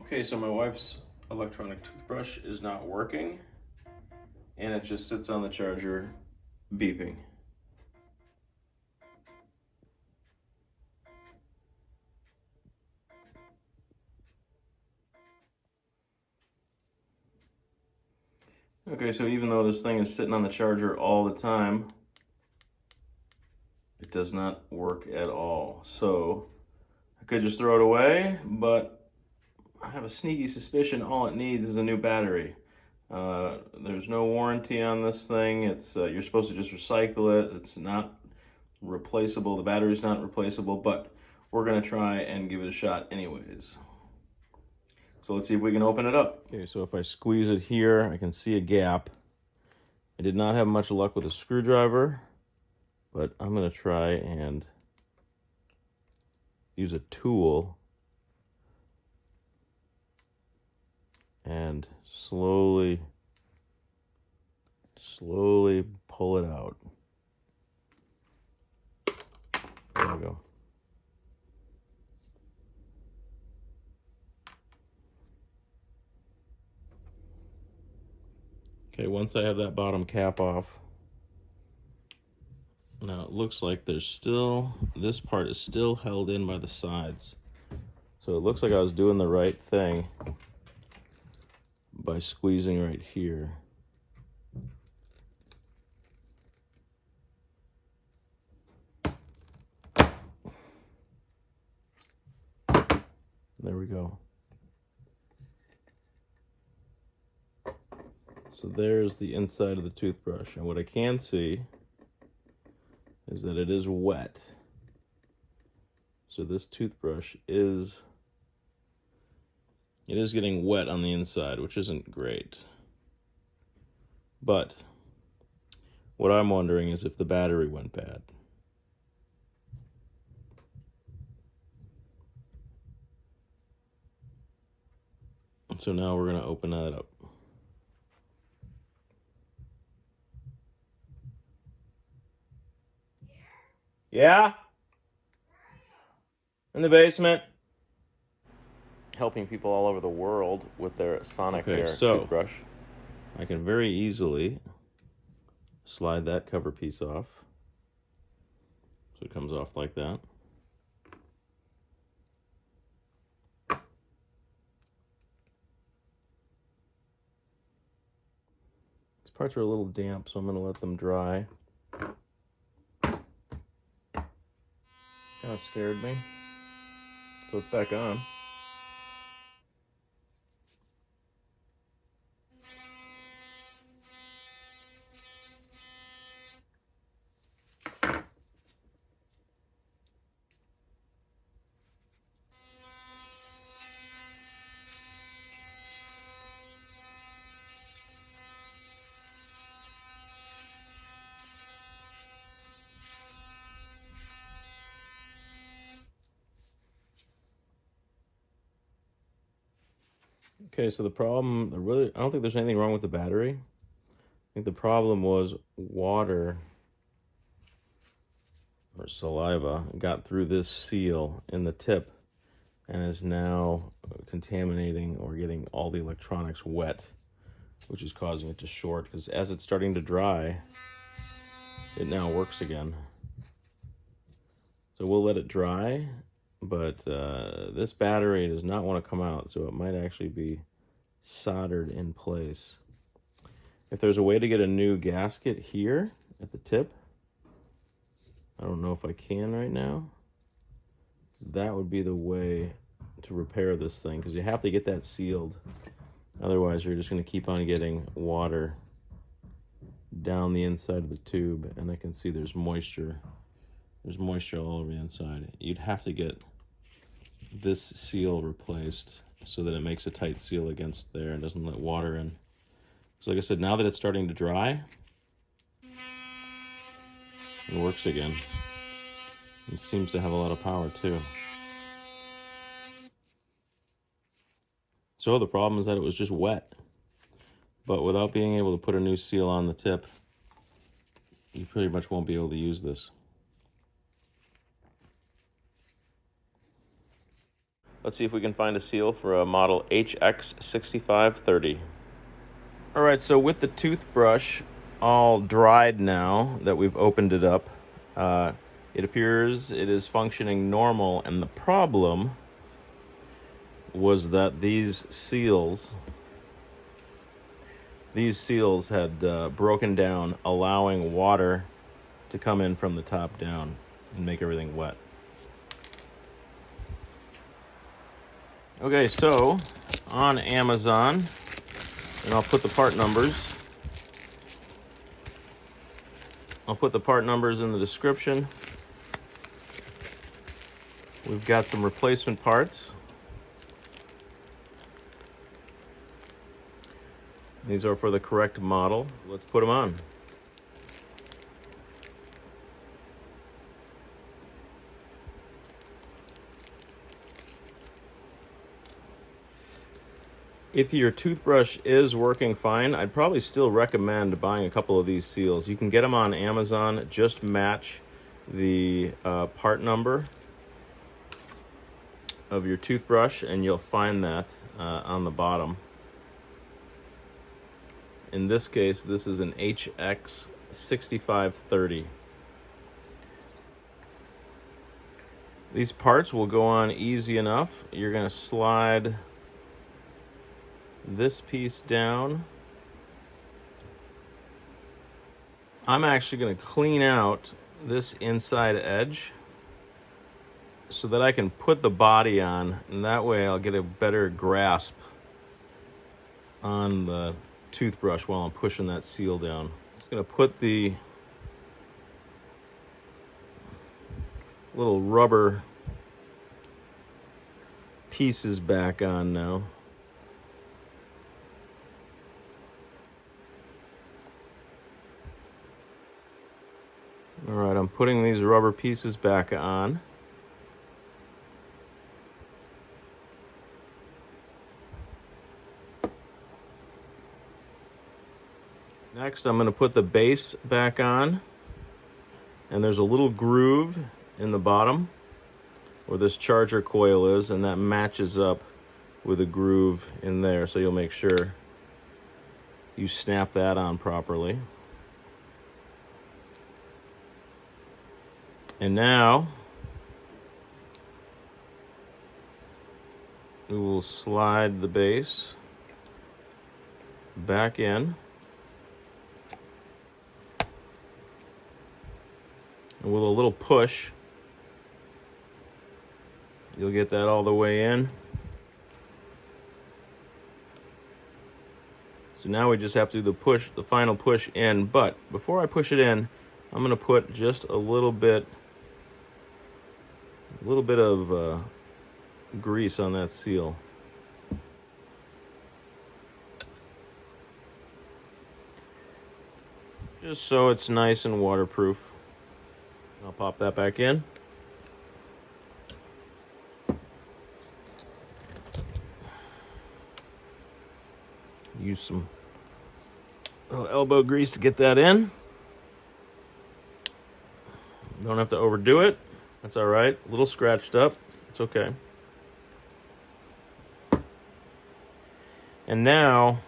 Okay, so my wife's electronic toothbrush is not working, and it just sits on the charger beeping. Okay, so even though this thing is sitting on the charger all the time, it does not work at all. So I could just throw it away, but I have a sneaky suspicion all it needs is a new battery. There's no warranty on this thing. It's you're supposed to just recycle it. It's not replaceable. The battery's not replaceable, but we're gonna try and give it a shot anyways. So let's see if we can open it up. Okay, so if I squeeze it here, I can see a gap. I did not have much luck with a screwdriver, but I'm gonna try and use a tool and slowly pull it out. There we go. Okay, once I have that bottom cap off, now it looks like there's still, this part is still held in by the sides. So it looks like I was doing the right thing by squeezing right here. There we go. So there's the inside of the toothbrush. And what I can see is that it is wet. So this toothbrush is getting wet on the inside, which isn't great. But what I'm wondering is if the battery went bad. So now we're going to open that up. Yeah? In the basement. Helping people all over the world with their Sonicare toothbrush. I can very easily slide that cover piece off. So it comes off like that. These parts are a little damp, so I'm going to let them dry. Kind of scared me. So it's back on. Okay, so the problem, I don't think there's anything wrong with the battery. I think the problem was water or saliva got through this seal in the tip and is now contaminating or getting all the electronics wet, which is causing it to short, because as it's starting to dry, it now works again. So we'll let it dry, but this battery does not want to come out, so it might actually be soldered in place. If there's a way to get a new gasket here at the tip, I don't know if I can right now, that would be the way to repair this thing, because you have to get that sealed. Otherwise, you're just going to keep on getting water down the inside of the tube, and I can see there's moisture. There's moisture all over the inside. You'd have to get this seal replaced so that it makes a tight seal against there and doesn't let water in. So like I said, now that it's starting to dry, it works again. It seems to have a lot of power too. So the problem is that it was just wet. But without being able to put a new seal on the tip, you pretty much won't be able to use this. Let's see if we can find a seal for a model HX6530. All right, so with the toothbrush all dried now that we've opened it up, it appears it is functioning normal, and the problem was that these seals had broken down, allowing water to come in from the top down and make everything wet. Okay, so on Amazon, and I'll put the part numbers in the description. We've got some replacement parts. These are for the correct model. Let's put them on. If your toothbrush is working fine, I'd probably still recommend buying a couple of these seals. You can get them on Amazon. Just match the part number of your toothbrush, and you'll find that on the bottom. In this case, this is an HX6530. These parts will go on easy enough. You're going to slide this piece down. I'm actually going to clean out this inside edge so that I can put the body on, and that way I'll get a better grasp on the toothbrush while I'm pushing that seal down. I'm just going to put the little rubber pieces back on now. All right, I'm putting these rubber pieces back on. Next, I'm going to put the base back on, and there's a little groove in the bottom where this charger coil is, and that matches up with a groove in there, so you'll make sure you snap that on properly. And now we will slide the base back in. And with a little push, you'll get that all the way in. So now we just have to do the final push in. But before I push it in, I'm going to put just a little bit of grease on that seal. Just so it's nice and waterproof. I'll pop that back in. Use some little elbow grease to get that in. Don't have to overdo it. That's all right. A little scratched up. It's okay. And now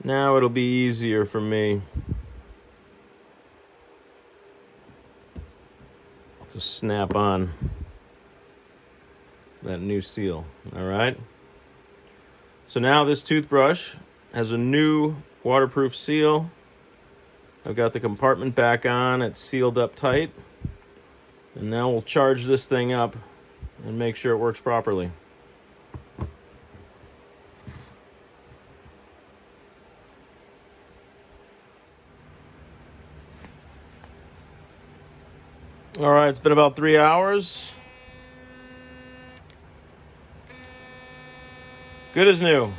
it'll be easier for me to snap on that new seal. All right. So now this toothbrush has a new waterproof seal. I've got the compartment back on. It's sealed up tight. And now we'll charge this thing up and make sure it works properly. All right, it's been about 3 hours. Good as new.